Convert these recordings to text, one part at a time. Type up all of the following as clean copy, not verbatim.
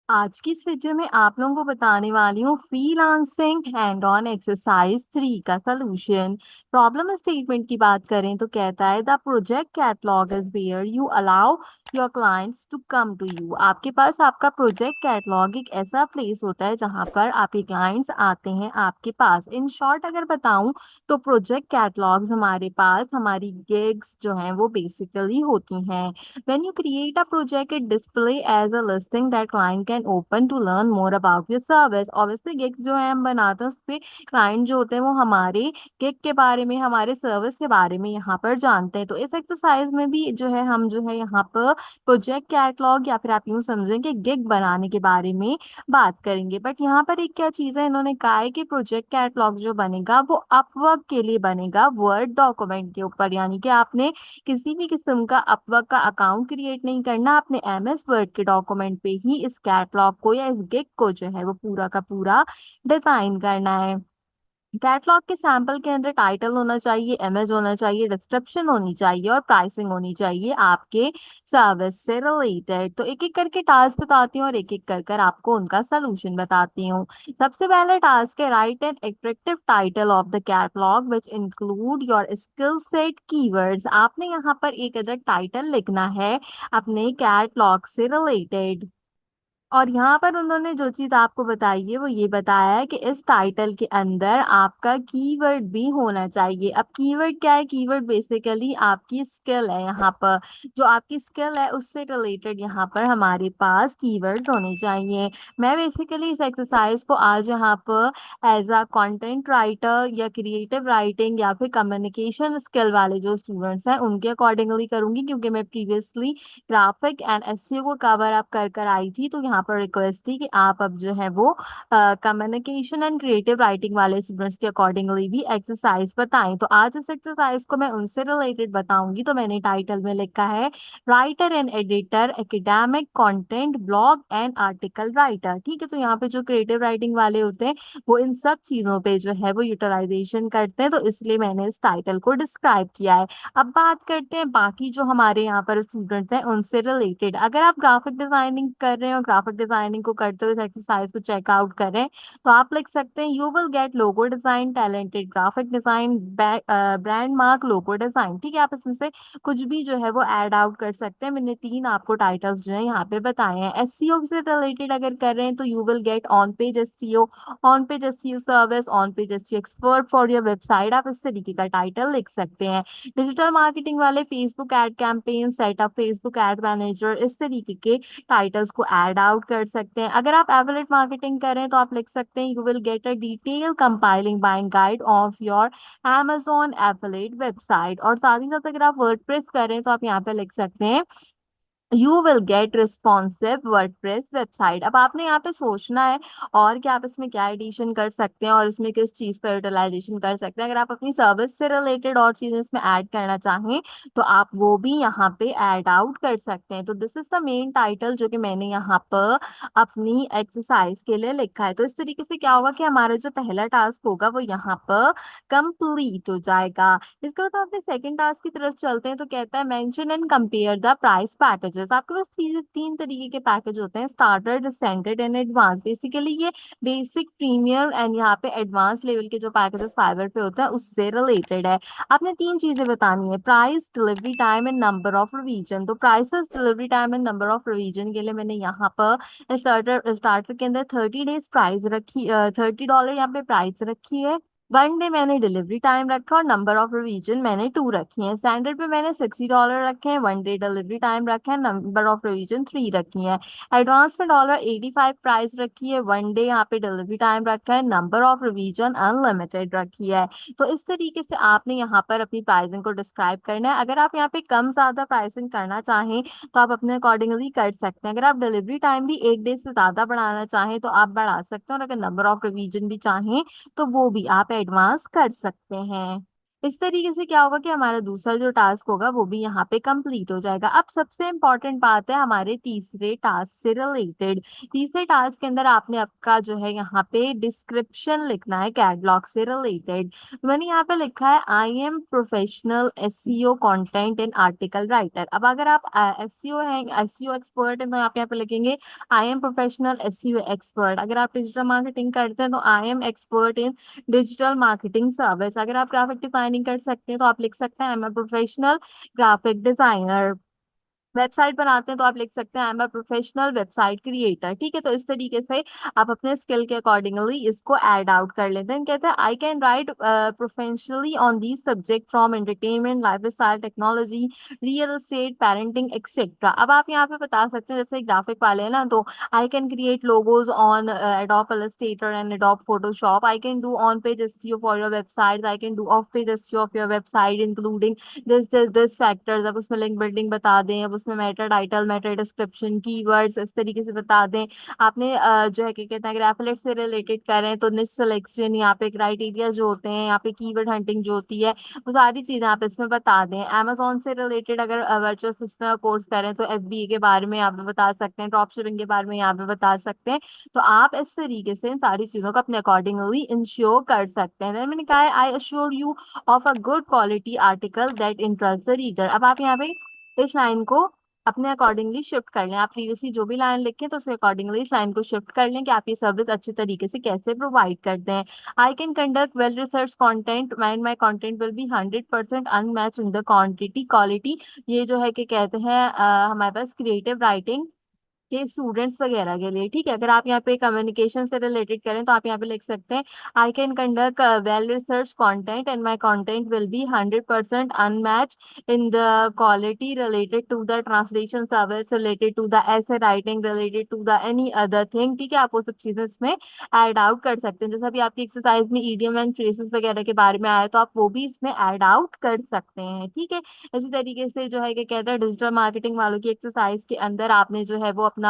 आज की इस वीडियो में आप लोगों को बताने वाली हूँ फ्रीलांसिंग हैंड ऑन एक्सरसाइज 3 का सलूशन। प्रॉब्लम स्टेटमेंट की बात करें तो कहता है the project catalog is where you allow your clients to come to you. आपके पास आपका प्रोजेक्ट कैटलॉग एक ऐसा प्लेस होता है जहाँ पर आपके क्लाइंट्स आते हैं आपके पास। इन शॉर्ट अगर बताऊं तो प्रोजेक्ट कैटलॉग्स हमारे पास हमारी गिग्स जो हैं वो बेसिकली होती हैं। When you create a project, it display as a listing that client can open to learn more about your service. Obviously, gigs जो है हम बनाते हैं उससे क्लाइंट जो होते हैं वो हमारे गिग के बारे में हमारे सर्विस के बारे में यहाँ पर जानते हैं। तो इस एक्सरसाइज में भी जो है हम जो है यहाँ पर प्रोजेक्ट कैटलॉग या फिर आप यूँ समझें कि गिग बनाने के बारे में बात करेंगे। बट यहाँ पर एक क्या चीज़ है, इन्होंने कहा है कि प्रोजेक्ट कैटलॉग जो बनेगा वो अपवर्क के लिए बनेगा, वर्ड डॉक्यूमेंट के ऊपर। यानी कि आपने किसी भी किस्म का अपवर्क का अकाउंट क्रिएट नहीं करना, अपने एमएस वर्ड के डॉक्यूमेंट पे ही इस कैटलॉग को या इस गिग को जो है वो पूरा का पूरा डिजाइन करना है। कैटलॉग के सैंपल के अंदर टाइटल होना चाहिए, इमेज होना चाहिए, डिस्क्रिप्शन होनी चाहिए और प्राइसिंग होनी चाहिए आपके सर्विस से रिलेटेड। तो एक एक करके टास्क बताती हूँ और एक एक कर कर आपको उनका सोल्यूशन बताती हूँ। सबसे पहला टास्क है right an attractive title of the catalogue which include your skill set keywords. आपने यहाँ पर एक अदर टाइटल लिखना है अपने कैटलॉग से रिलेटेड। और यहाँ पर उन्होंने जो चीज आपको बताई है वो ये बताया है कि इस टाइटल के अंदर आपका कीवर्ड भी होना चाहिए। अब कीवर्ड क्या है? कीवर्ड बेसिकली आपकी स्किल है। यहाँ पर जो आपकी स्किल है उससे रिलेटेड यहाँ पर हमारे पास कीवर्ड्स होने चाहिए। मैं बेसिकली इस एक्सरसाइज को आज यहाँ पर एज अ कंटेंट राइटर या क्रिएटिव राइटिंग या फिर कम्युनिकेशन स्किल वाले जो स्टूडेंट्स हैं उनके अकॉर्डिंगली करूंगी, क्योंकि मैं प्रीवियसली ग्राफिक एंड एसईओ को कवर अप कर कर आई थी। तो यहाँ पर रिक्वेस्ट थी कि आप अब जो है वो कम्युनिकेशन एंड क्रिएटिव राइटिंग वाले स्टूडेंट्स के अकॉर्डिंगली भी एक्सरसाइज बताएं। तो आज इस एक्सरसाइज को मैं उनसे रिलेटेड बताऊंगी। तो मैंने टाइटल में लिखा है writer and editor academic content blog and article writer. ठीक है, तो यहाँ पे जो क्रिएटिव राइटिंग वाले होते हैं वो इन सब चीजों पे जो है वो यूटिलाइजेशन करते हैं, तो इसलिए मैंने इस टाइटल को डिस्क्राइब किया है। अब बात करते हैं बाकी जो हमारे यहाँ पर स्टूडेंट्स हैं उनसे रिलेटेड। अगर आप ग्राफिक डिजाइनिंग कर रहे हैं और ग्राफिक डिजाइनिंग को करते हुए इस एक्सरसाइज को चेकआउट करें तो आप लिख सकते हैं you will get logo design, talented graphic design, brand mark logo design. ठीक है, आप इसमें से कुछ भी जो है वो ऐड आउट कर सकते हैं। मैंने तीन आपको टाइटल्स जो है यहाँ पे बताए हैं। एसईओ से रिलेटेड अगर कर रहे हैं तो you will get on page SEO, on page SEO service, on page SEO expert for your website. आप इस तरीके का टाइटल लिख सकते हैं। डिजिटल मार्केटिंग वाले Facebook ad campaign, setup Facebook ad manager, इस तरीके के टाइटल्स को ऐड आउट कर सकते हैं। अगर आप एफिलिएट मार्केटिंग करें तो आप लिख सकते हैं you will get a detail compiling buying guide of your Amazon affiliate website. और साथ ही साथ अगर आप वर्डप्रेस करें तो आप यहाँ पे लिख सकते हैं you will get responsive WordPress website. अब आपने यहाँ पे सोचना है और कि आप इसमें क्या एडिशन कर सकते हैं और इसमें किस चीज़ पर यूटिलाइजेशन कर सकते हैं। अगर आप अपनी सर्विस से रिलेटेड और चीज़ें इसमें ऐड करना चाहें तो आप वो भी यहाँ पे ऐड आउट कर सकते हैं। तो this is the main title जो कि मैंने यहाँ पर अपनी एक्सरसाइज के लिए लिखा है। तो इस तरीके से क्या होगा कि हमारा जो पहला टास्क होगा वो यहाँ पर कंप्लीट हो जाएगा। इसके बाद अपने सेकंड टास्क की तरफ चलते हैं। तो कहता है mention and compare the price packages. आपके पास तीन तीन तरीके के पैकेज होते हैं, starter, descended and advance. Basically ये बेसिक, प्रीमियम एंड यहाँ पे एडवांस लेवल के जो पैकेजेस फाइवर पे होते हैं उससे रिलेटेड है। आपने तीन चीजें बतानी है, price, delivery time and number of revision. तो prices, delivery time and number of revision के लिए मैंने यहाँ पर स्टार्टर स्टार्टर के अंदर 30 डेज प्राइस रखी, $30 यहाँ पे प्राइस रखी है। 1 डे मैंने डिलीवरी टाइम रखा और नंबर ऑफ रिवीजन मैंने 2 रखी है। स्टैंडर्ड पे मैंने $60 रखे हैं, 1 डे डिलीवरी टाइम रखा है, नंबर ऑफ रिवीजन 3 रखी है। एडवांस में $85 प्राइस रखी है, 1 डे यहाँ पे डिलीवरी टाइम रखा है, नंबर ऑफ रिवीजन अनलिमिटेड रखी है। तो इस तरीके से आपने यहाँ पर अपनी प्राइसिंग को डिस्क्राइब करना है। अगर आप यहाँ पे कम ज्यादा प्राइसिंग करना चाहें तो आप अपने अकॉर्डिंगली कर सकते हैं। अगर आप डिलीवरी टाइम भी 1 डे से ज्यादा बढ़ाना चाहें तो आप बढ़ा सकते हैं, और अगर नंबर ऑफ रिवीजन भी चाहें तो वो भी आप एडवांस कर सकते हैं। इस तरीके से क्या होगा कि हमारा दूसरा जो टास्क होगा वो भी यहाँ पे कंप्लीट हो जाएगा। अब सबसे इम्पोर्टेंट बात है हमारे तीसरे टास्क से रिलेटेड। तीसरे टास्क के अंदर आपने आपका जो है यहाँ पे डिस्क्रिप्शन लिखना है कैटलॉग से रिलेटेड। मैंने यहाँ पे लिखा है I am professional SEO content and article writer. अब अगर आप एसईओ हैं, एसईओ एक्सपर्ट हैं, तो आप यहाँ पे लिखेंगे I am professional SEO expert. अगर आप डिजिटल मार्केटिंग करते हैं तो I am expert in digital marketing service. अगर आप ग्राफिक डिजाइनिंग कर सकते हैं तो आप लिख सकते हैं I am a professional graphic designer. Website बनाते हैं तो आप लिख सकते हैं I am a professional website creator. ठीक है, तो इस तरीके से आप अपने स्किल के अकॉर्डिंगली इसको ऐड आउट कर लेते हैं। कहते हैं I can write professionally on the subject from entertainment life style technology real estate parenting etcetera. अब आप यहाँ पे बता सकते हैं जैसे ग्राफिक वाले हैं ना, तो I can create logos on adobe Illustrator and adobe Photoshop. I can do on page SEO for your website. I can do of page SEO of your website including this factors. अब उसमें link building बता दें, अब उसमें Meta title, Meta description, keywords इस तरीके से बता दें। आपने जो है क्या कहते हैं अगर एफिलिएट से रिलेटेड करें तो निश सिलेक्शन, यहाँ पे क्राइटेरिया जो होते हैं, यहाँ पे कीवर्ड हंटिंग जो होती है, वो सारी चीजें आप इसमें बता दें। अमेजोन से रिलेटेड अगर वर्चुअल असिस्टेंट कोर्स करें तो एफबीए के बारे में यहाँ पे बता सकते हैं, ड्रॉप शिपिंग के बारे में यहाँ पे बता सकते हैं। तो आप इस तरीके से इन सारी चीजों को अपने अकॉर्डिंगली इंश्योर कर सकते हैं। Then मैंने कहा है I assure you of a good quality article that interest the reader. अब आप यहाँ पे इस लाइन को अपने अकॉर्डिंगली शिफ्ट कर लें। आप प्रीवियसली जो भी लाइन लिखें तो उसके अकॉर्डिंगली इस लाइन को शिफ्ट कर लें कि आप ये सर्विस अच्छे तरीके से कैसे प्रोवाइड करते हैं। I can conduct well research content and my content will be 100% unmatch in the quantity quality. ये जो है कि कहते हैं हमारे पास क्रिएटिव राइटिंग के स्टूडेंट्स वगैरह के लिए। ठीक है, अगर आप यहाँ पे कम्युनिकेशन से रिलेटेड करें तो आप यहाँ पे लिख सकते हैं I can conduct well research content and my content will be 100% unmatch in the quality related to the translation service, related to the essay writing, related to the any other thing. ठीक है, आप वो सब चीजें इसमें add out कर सकते हैं। जैसे अभी आपकी एक्सरसाइज में ईडियम एंड फ्रेजेस वगैरह के बारे में आया तो आप वो भी इसमें ऐड आउट कर सकते हैं। ठीक है, इसी तरीके से जो है कि कहते हैं डिजिटल मार्केटिंग वालों की एक्सरसाइज के अंदर आपने जो है वो अपना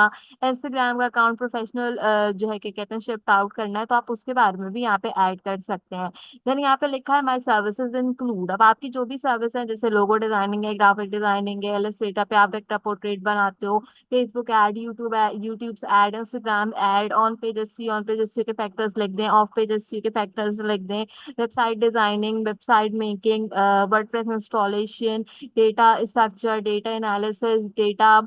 इंस्टाग्राम का अकाउंट प्रोफेशनल जो है कि कहते हैं शिफ्ट आउट करना है तो आप उसके बारे में भी यहाँ पे ऐड कर सकते हैं। देन यहाँ पे लिखा है माई सर्विसेज इंक्लूड। अब आपकी जो भी सर्विस है जैसे लोगो डिजाइनिंग है, ग्राफिक डिजाइनिंग है, इलस्ट्रेटर पे आप एक पोर्ट्रेट बनाते हो, Facebook ad, YouTube ad, Instagram ad, on page SEO के फैक्टर्स लिख दें, ऑफ पेज एसईओ के फैक्टर्स लिख दें, website designing, website making, WordPress installation, data structure, data analysis, data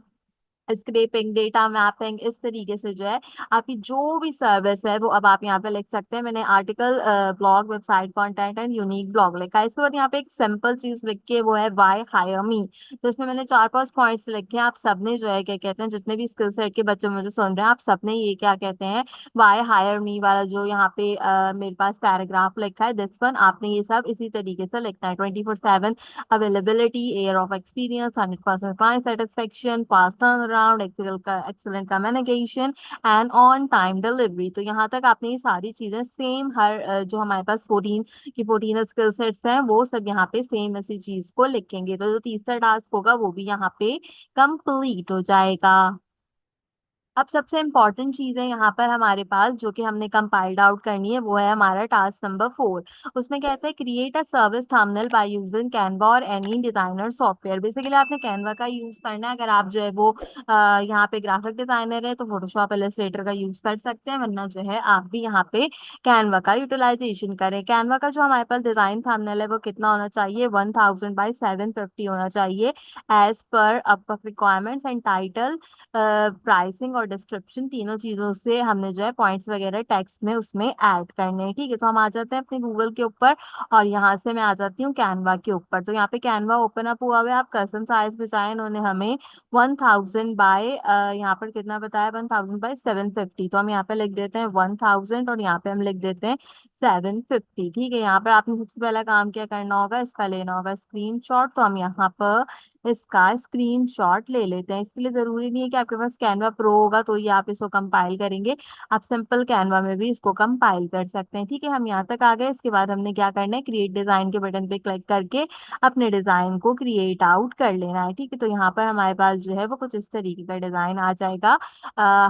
scraping, data mapping, इस तरीके से जो है आपकी जो भी सर्विस है वो अब आप यहाँ पे लिख सकते हैं। मैंने article, blog, website content and unique blog लिखा है। इसके बाद यहाँ पे एक सिंपल चीज लिख के वो है व्हाई हायर मी। तो इसमें मैंने 4-5 पॉइंट्स लिखे हैं। आप सबने जो है क्या कहते हैं जितने भी स्किल सेट के बच्चे मुझे सुन रहे हैं आप सबने ये क्या कहते हैं व्हाई हायर मी वाला जो यहाँ पे मेरे पास पैराग्राफ लिखा है दिस वन, आपने ये सब इसी तरीके से लिखना है। 24/7 availability, air of experience, 100% client satisfaction, fast turnaround, excellent communication and on time delivery। तो यहाँ तक आपने ये सारी चीजें सेम हर जो हमारे पास 14 स्किल सेट्स हैं वो सब यहाँ पे सेम इसी चीज को लिखेंगे तो जो तीसरा टास्क होगा वो भी यहाँ पे कंप्लीट हो जाएगा। अब सबसे इम्पोर्टेंट चीज है यहाँ पर हमारे पास जो कि हमने कंपाइल्ड आउट करनी है वो है हमारा टास्क नंबर 4। उसमें कहते हैं create a service thumbnail by using Canva और एनी डिजाइनर सॉफ्टवेयर। बेसिकली आपने कैनवा का यूज करना है। अगर आप जो है वो यहाँ पे ग्राफिक डिजाइनर है तो फोटोशॉप इलस्ट्रेटर का यूज कर सकते हैं, वरना जो है आप भी यहाँ पे कैनवा का यूटिलाइजेशन करें। कैनवा का जो हमारे पास डिजाइन थंबनेल है वो कितना होना चाहिए, 1000 by 750 होना चाहिए एज पर अब रिक्वायरमेंट्स एंड टाइटल, प्राइसिंग और डिस्क्रिप्शन, तीनों चीजों से हमने जो है पॉइंट्स वगैरह टेक्स्ट में उसमें ऐड करने हैं। ठीक है, तो हम आ जाते हैं अपने गूगल के ऊपर और यहाँ से मैं आ जाती हूँ कैनवा के ऊपर। तो यहाँ पे कैनवा ओपन अप हुआ हुआ है। आप कस्टम साइज में चाहें, इन्होंने हमें 1000 बाय यहाँ पर कितना बताया 1000 by 750। तो हम यहाँ पे लिख देते हैं 1000 और यहाँ पे हम लिख देते हैं 750। ठीक है, यहाँ पर आपने सबसे पहला काम क्या करना होगा, इसका लेना होगा स्क्रीनशॉट। तो हम यहाँ पर इसका स्क्रीनशॉट ले लेते हैं। इसके लिए जरूरी नहीं है कि आपके पास कैनवा प्रो होगा तो ये आप इसको कंपाइल करेंगे, आप सिंपल कैनवा में भी इसको कंपाइल कर सकते हैं। ठीक है, हम यहाँ तक आ गए। इसके बाद हमने क्या करना है, क्रिएट डिजाइन के बटन पे क्लिक करके अपने डिजाइन को क्रिएट आउट कर लेना है। ठीक है, तो यहाँ पर हमारे पास जो है वो कुछ इस तरीके का डिजाइन आ जाएगा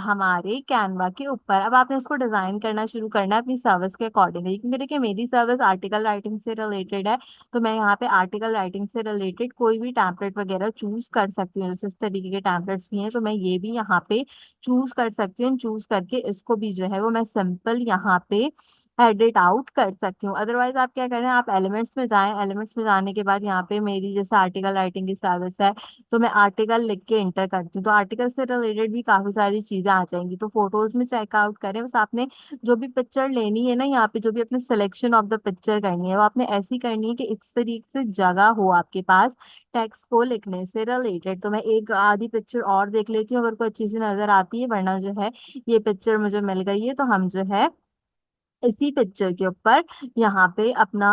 हमारे कैनवा के ऊपर। अब आपने इसको डिजाइन करना शुरू करना है अपनी सर्विस के अकॉर्डिंगली, क्योंकि देखिए मेरी सर्विस आर्टिकल राइटिंग से रिलेटेड है, तो मैं यहाँ पे आर्टिकल राइटिंग से रिलेटेड कोई भी टेम्पलेट वगैरह चूज कर सकती हूँ। जैसे इस तरीके के टेम्पलेट्स भी हैं तो मैं ये भी यहाँ पे चूज कर सकती हूँ। चूज करके इसको भी जो है वो मैं सिंपल यहाँ पे एडिट आउट कर सकती हूँ। अदरवाइज आप क्या करें, आप एलिमेंट्स में जाएं, एलिमेंट्स में जाने के बाद यहाँ पे मेरी जैसे आर्टिकल राइटिंग की सर्विस है तो मैं आर्टिकल लिख के इंटर करती हूँ, तो आर्टिकल से रिलेटेड भी काफी सारी चीजें आ जाएंगी। तो फोटोज में चेकआउट करें, बस आपने जो भी पिक्चर लेनी है ना, यहाँ पे जो भी अपने सिलेक्शन ऑफ द पिक्चर करनी है वो आपने ऐसी करनी है कि इस तरीके से जगह हो आपके पास टेक्स्ट को लिखने से रिलेटेड। तो मैं एक आधी पिक्चर और देख लेती हूँ अगर कोई अच्छी सी नजर आती है, वरना जो है ये पिक्चर मुझे मिल गई है तो हम जो है इसी पिक्चर के ऊपर यहाँ पे अपना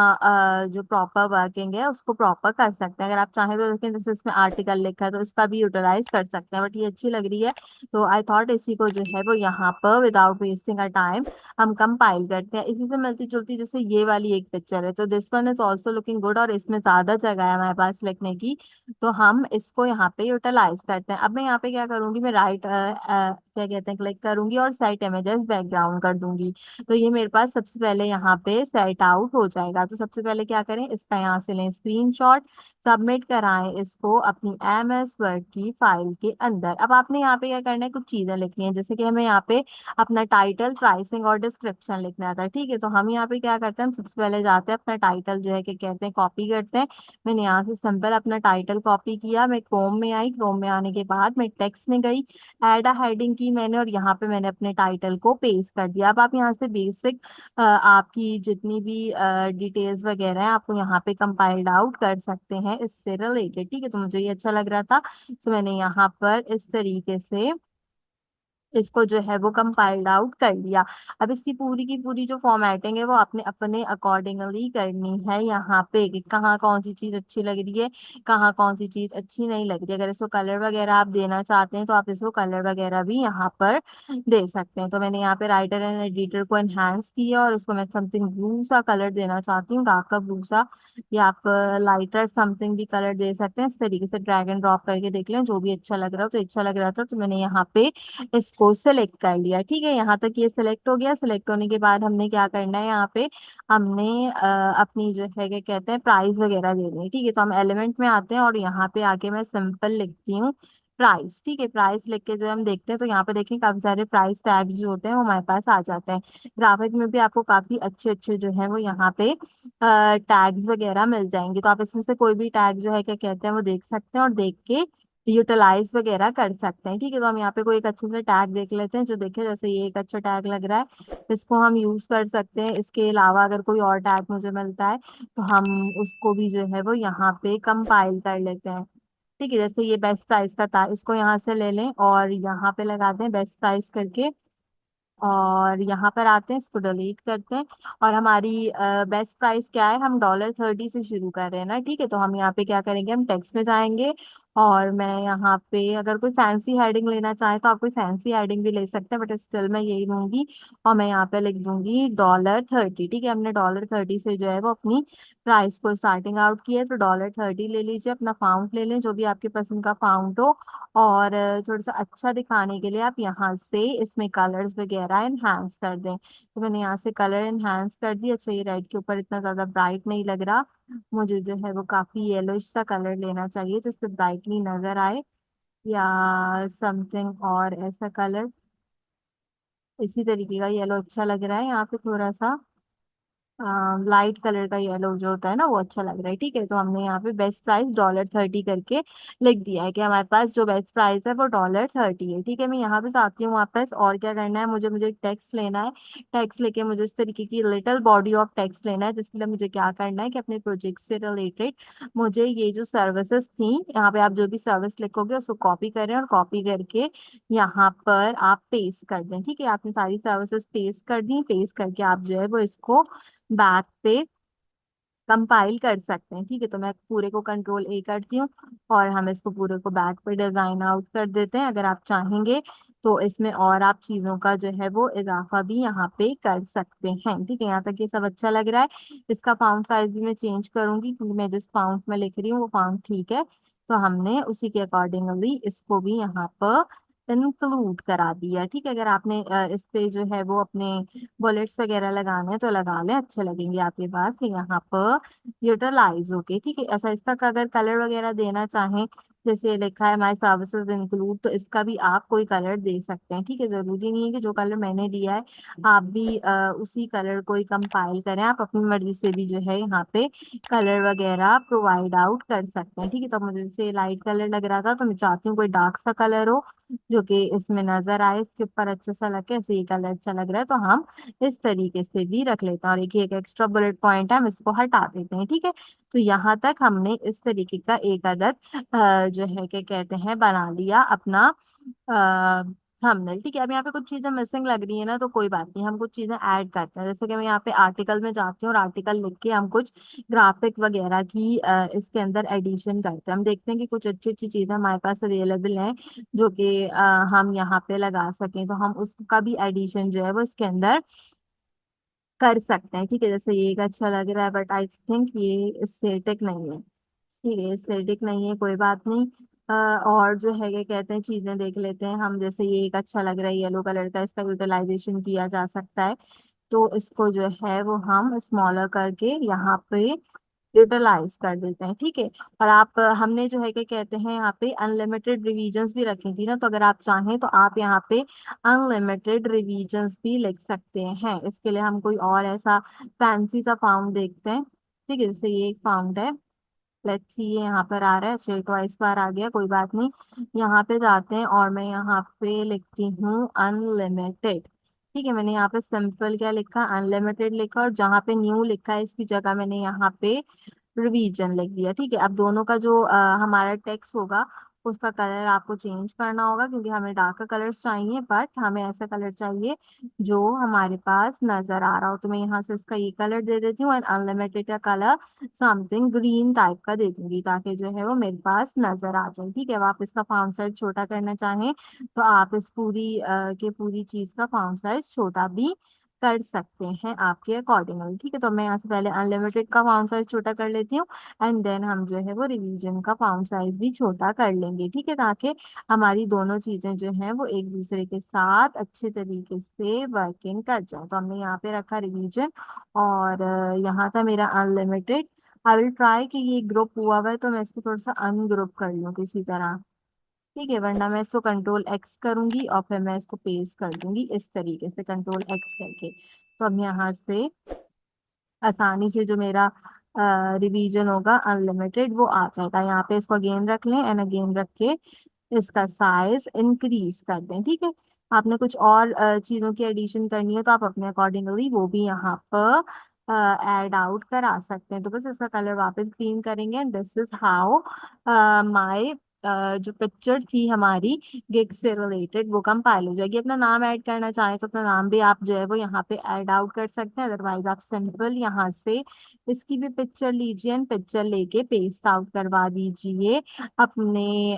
जो प्रॉपर वर्किंग है उसको प्रॉपर कर सकते हैं। अगर आप चाहें तो देखें जैसे इसमें आर्टिकल लिखा है तो इसका भी यूटिलाइज कर सकते हैं, बट ये अच्छी लग रही है तो आई थॉट इसी को जो है वो यहाँ पर विदाउट वेस्टिंग अ टाइम हम कंपाइल करते हैं। इसी से मिलती जुलती जैसे ये वाली एक पिक्चर है तो this one is also looking good और इसमें ज्यादा जगह है हमारे पास लिखने की, तो हम इसको यहाँ पे यूटिलाइज करते हैं। अब मैं यहाँ पे क्या करूंगी, मैं राइट क्या कहते हैं क्लिक करूंगी और सेट इमेजेस बैकग्राउंड कर दूंगी। तो ये मेरे पास सबसे पहले यहाँ पे सेट आउट हो जाएगा। तो सबसे पहले क्या करें, इसका यहाँ से लें स्क्रीनशॉट, सबमिट कराएं इसको अपनी एमएस वर्ड की फाइल के अंदर। अब आपने यहाँ पे क्या करना है, कुछ चीजें लिखनी है, जैसे कि हमें यहाँ पे अपना टाइटल, प्राइसिंग और डिस्क्रिप्शन लिखना था। ठीक है, तो हम यहाँ पे क्या करते हैं, हम सबसे पहले जाते हैं अपना टाइटल जो है कि कहते हैं कॉपी करते हैं। मैंने यहाँ से सिंपल अपना टाइटल कॉपी किया, मैं क्रोम में आई, क्रोम में आने के बाद मैं टेक्स्ट में गई, एड अ हेडिंग की मैंने और यहाँ पे मैंने अपने टाइटल को पेस्ट कर दिया। अब आप यहाँ से बेसिक आपकी जितनी भी डिटेल्स वगैरह है आपको यहाँ पे कंपाइल्ड आउट कर सकते हैं इससे रिलेटेड। ठीक है, तो मुझे ये अच्छा लग रहा था तो मैंने यहाँ पर इस तरीके से इसको जो है वो कंपाइल्ड आउट कर लिया। अब इसकी पूरी की पूरी जो फॉर्मेटिंग है वो आपने अपने अकॉर्डिंगली करनी है यहाँ पे कि कहाँ कौन सी चीज अच्छी लग रही है, कहाँ कौन सी चीज अच्छी नहीं लग रही है। अगर इसको कलर वगैरह आप देना चाहते हैं तो आप इसको कलर वगैरह भी यहाँ पर दे सकते हैं। तो मैंने यहाँ पे राइटर एंड एडिटर को एनहांस किया और इसको मैं समथिंग ब्लू सा कलर देना चाहती हूँ, डार्क ब्लू सा, या आप लाइटर समथिंग भी कलर दे सकते हैं। इस तरीके से ड्रैग एंड ड्रॉप करके देख लें, जो भी अच्छा लग रहा हो। तो अच्छा लग रहा था तो मैंने यहाँ पे इसको सिलेक्ट कर लिया। ठीक है, यहाँ तक ये सिलेक्ट हो गया। सिलेक्ट होने के बाद हमने क्या करना है, यहाँ पे हमने अपनी जो है क्या कहते हैं प्राइस वगैरह देनी है। ठीक है, तो हम एलिमेंट में आते हैं और यहाँ पे आके मैं सिंपल लिखती हूँ प्राइस। ठीक है, प्राइस लिख के जो हम देखते हैं तो यहाँ पे देखिए काफी सारे प्राइस टैग्स जो होते हैं वो हमारे पास आ जाते हैं। ग्राफिक में भी आपको काफी अच्छे अच्छे जो है वो यहाँ पे टैग्स वगैरह मिल जाएंगे, तो आप इसमें से कोई भी टैग जो है क्या कहते हैं वो देख सकते हैं और देख के यूटिलाइज वगैरह कर सकते हैं। ठीक है, तो हम यहाँ पे कोई एक अच्छे से टैग देख लेते हैं जो देखे, जैसे ये एक अच्छा टैग लग रहा है, इसको हम यूज कर सकते हैं। इसके अलावा अगर कोई और टैग मुझे मिलता है तो हम उसको भी जो है वो यहाँ पे कंपाइल कर लेते हैं। ठीक है, जैसे ये बेस्ट प्राइस का था, इसको यहाँ से ले लें और यहाँ पे लगा दें बेस्ट प्राइस करके और यहाँ पर आते हैं, इसको डिलीट करते हैं। और हमारी बेस्ट प्राइस क्या है, हम $30 से शुरू कर रहे हैं ना। ठीक है, तो हम यहाँ पे क्या करेंगे, हम टेक्स्ट में जाएंगे और मैं यहाँ पे अगर कोई फैंसी हेडिंग लेना चाहे तो आप कोई फैंसी हेडिंग भी ले सकते हैं, बट स्टिल मैं यही लूंगी और मैं यहाँ पे लिख दूंगी $30। ठीक है, हमने $30 से जो है वो अपनी प्राइस को स्टार्टिंग आउट किया है, तो $30 ले लीजिए। अपना फाउंट ले लें जो भी आपके पसंद का फाउंट हो और थोड़ा सा अच्छा दिखाने के लिए आप यहाँ से इसमें कलर्स वगैरह एनहांस कर दें। तो मैंने यहाँ से कलर एनहांस कर दिया। अच्छा, ये रेड के ऊपर इतना ज्यादा ब्राइट नहीं लग रहा, मुझे जो है वो काफी येलोइश सा कलर लेना चाहिए जिससे ब्राइटली नजर आए, या समथिंग और ऐसा कलर इसी तरीके का येलो अच्छा लग रहा है यहाँ पे थोड़ा सा लाइट कलर का येलो जो होता है ना वो अच्छा लग रहा है। ठीक है, तो हमने यहाँ पे बेस्ट प्राइस $30 करके लिख दिया है कि हमारे पास जो बेस्ट प्राइस है वो $30 है। ठीक है, मैं यहाँ पे आती हूँ वापस और क्या करना है, मुझे एक टेक्स्ट लेना है। टेक्स्ट लेके मुझे इस तरीके की लिटिल बॉडी ऑफ टेक्स्ट लेना है, जिसके लिए मुझे क्या करना है कि अपने प्रोजेक्ट से रिलेटेड मुझे ये जो सर्विसेज थी, यहाँ पे आप जो भी सर्विस लिखोगे उसको कॉपी करें और कॉपी करके यहाँ पर आप पेस्ट कर दें। ठीक है, आपने सारी सर्विसेज पेस्ट कर दी, पेस्ट करके आप जो है वो इसको बैक पे कंपाइल कर सकते हैं। ठीक है, तो मैं पूरे को कंट्रोल ए करती हूँ और हम इसको पूरे को बैक पे डिजाइन आउट कर देते हैं। अगर आप चाहेंगे तो इसमें और आप चीजों का जो है वो इजाफा भी यहाँ पे कर सकते हैं। ठीक है, यहाँ तक ये सब अच्छा लग रहा है। इसका फाउंट साइज भी मैं चेंज करूंगी क्योंकि मैं जिस फाउंट में लिख रही हूँ वो फाउंट ठीक है। तो हमने उसी के अकॉर्डिंगली इसको भी यहाँ पर इंक्लूड करा दिया। ठीक है, अगर आपने इस पे जो है वो अपने बुलेट्स वगैरह लगाने हैं तो लगा लें, अच्छे लगेंगे आपके पास। यहाँ पर यूटिलाइज होके। ठीक है, ऐसा इसका अगर कलर वगैरह देना चाहें, जैसे ये लिखा है माई सर्विसेज इंक्लूड, तो इसका भी आप कोई कलर दे सकते हैं। ठीक है, जरूरी नहीं है कि जो कलर मैंने दिया है आप भी उसी कलर को ही कंपाइल करें। आप अपनी मर्जी से भी जो है यहाँ पे कलर वगैरह प्रोवाइड आउट कर सकते हैं। ठीक है, तो मुझे जैसे लाइट कलर लग रहा था तो मैं चाहती हूँ कोई डार्क सा कलर हो जो कि इसमें नजर आए, इसके ऊपर अच्छा सा लगे, ऐसे ये कलर अच्छा लग रहा है तो हम इस तरीके से भी रख लेते हैं। और एक एक्स्ट्रा बुलेट पॉइंट है, हम इसको हटा देते हैं। ठीक है, तो यहाँ तक हमने इस तरीके का एक अदद जो है क्या कहते हैं बना लिया अपना थंबनेल। ठीक है, अब यहाँ पे कुछ चीजें मिसिंग लग रही है ना, तो कोई बात नहीं, हम कुछ चीजें ऐड करते हैं। जैसे कि मैं यहाँ पे आर्टिकल में जाती हूँ और आर्टिकल लिख के हम कुछ ग्राफिक वगैरह की इसके अंदर एडिशन करते हैं। हम देखते हैं कि कुछ अच्छी अच्छी चीजें हमारे पास अवेलेबल हैं जो कि हम यहाँ पे लगा सकें, तो हम उसका भी एडिशन जो है वो इसके अंदर कर सकते हैं। ठीक है, जैसे ये एक अच्छा लग रहा है बट आई थिंक ये स्टेटिक नहीं है। ठीक है, एस्थेटिक नहीं है, कोई बात नहीं। और जो है ये कहते हैं चीजें देख लेते हैं हम। जैसे ये एक अच्छा लग रहा है येलो कलर का, इसका यूटिलाइजेशन किया जा सकता है। तो इसको जो है वो हम स्मॉलर करके यहाँ पे यूटिलाइज कर देते हैं। ठीक है, और आप हमने जो है क्या कहते हैं यहाँ पे अनलिमिटेड रिवीजन्स भी रखी थी ना, तो अगर आप चाहें तो आप यहाँ पे अनलिमिटेड रिवीजन्स भी लिख सकते हैं। इसके लिए हम कोई और ऐसा फैंसी सा फाउंड देखते हैं। ठीक है, जैसे ये एक फाउंड है, लेट्स सी ये यहाँ पर आ रहा है, चलिए ट्वाइस बार आ गया, कोई बात नहीं। यहाँ पे जाते हैं और मैं यहाँ पे लिखती हूँ अनलिमिटेड। ठीक है, मैंने यहाँ पे सिंपल क्या लिखा, अनलिमिटेड लिखा, और जहाँ पे न्यू लिखा है इसकी जगह मैंने यहाँ पे रिवीजन लिख दिया। ठीक है, अब दोनों का जो हमारा टेक्स्ट होगा उसका कलर आपको चेंज करना होगा क्योंकि हमें डार्क कलर्स चाहिए, बट हमें ऐसा कलर चाहिए जो हमारे पास नजर आ रहा हो। तो मैं यहाँ से इसका ये कलर दे देती हूँ एंड अनलिमिटेड का कलर समथिंग ग्रीन टाइप का दे दूंगी ताकि जो है वो मेरे पास नजर आ जाए। ठीक है, अब आप इसका फाउंट साइज छोटा करना चाहें तो आप इस पूरी चीज का फाउंट साइज छोटा भी कर सकते हैं आपके अकॉर्डिंगली। ठीक है, तो मैं यहाँ से पहले अनलिमिटेड का फाउंट साइज छोटा कर लेती हूँ एंड देन हम जो है वो रिवीजन का फाउंट साइज भी छोटा कर लेंगे। ठीक है, ताकि हमारी दोनों चीजें जो हैं वो एक दूसरे के साथ अच्छे तरीके से वर्किंग कर जाए। तो हमने यहाँ पे रखा रिवीजन और यहाँ था मेरा अनलिमिटेड। आई विल ट्राई कि ये ग्रुप हुआ हुआ है तो मैं इसको थोड़ा सा अनग्रुप कर लूँ किसी तरह। ठीक है, वरना मैं इसको कंट्रोल एक्स करूंगी और फिर मैं इसको पेस्ट कर दूंगी इस तरीके से कंट्रोल एक्स करके। तो अब यहाँ से आसानी से जो मेरा रिवीजन होगा अनलिमिटेड वो आ जाएगा। यहाँ पे इसको अगेन रख लें एंड अगेन रख के इसका साइज इंक्रीज कर दें। ठीक है, आपने कुछ और चीजों की एडिशन करनी है तो आप अपने अकॉर्डिंगली वो भी यहाँ पर ऐड आउट करा सकते हैं। तो बस इसका कलर वापस ग्रीन करेंगे and this is how my जो पिक्चर थी हमारी गिग से रिलेटेड वो कंपाइल हो जाएगी। अपना नाम ऐड करना चाहें तो अपना नाम भी आप जो है वो यहाँ पे ऐड आउट कर सकते हैं, अदरवाइज आप सिंपल यहाँ से इसकी भी पिक्चर लीजिए एंड पिक्चर लेके पेस्ट आउट करवा दीजिए अपने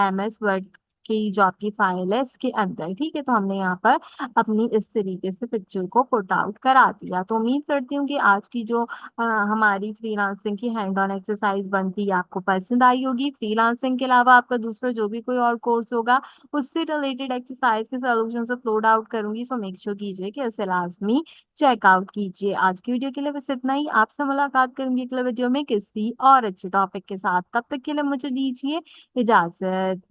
MS वर्ड की जो आपकी फाइल है इसके अंदर। ठीक है, तो हमने यहाँ पर अपनी इस तरीके से पिक्चर को पुट आउट करा दिया। तो उम्मीद करती हूँ कि आज की जो हमारी फ्रीलांसिंग की हैंड ऑन एक्सरसाइज बनती है आपको पसंद आई होगी। फ्रीलांसिंग के अलावा आपका दूसरा जो भी कोई और कोर्स होगा उससे रिलेटेड एक्सरसाइज के सॉल्यूशन अपलोड आउट करूंगी, सो मेक श्योर कीजिए कि उसे लाजमी चेकआउट कीजिए। आज की वीडियो के लिए बस इतना ही। आपसे मुलाकात करूंगी अगले वीडियो में किसी और अच्छे टॉपिक के साथ। तब तक के लिए मुझे दीजिए इजाजत।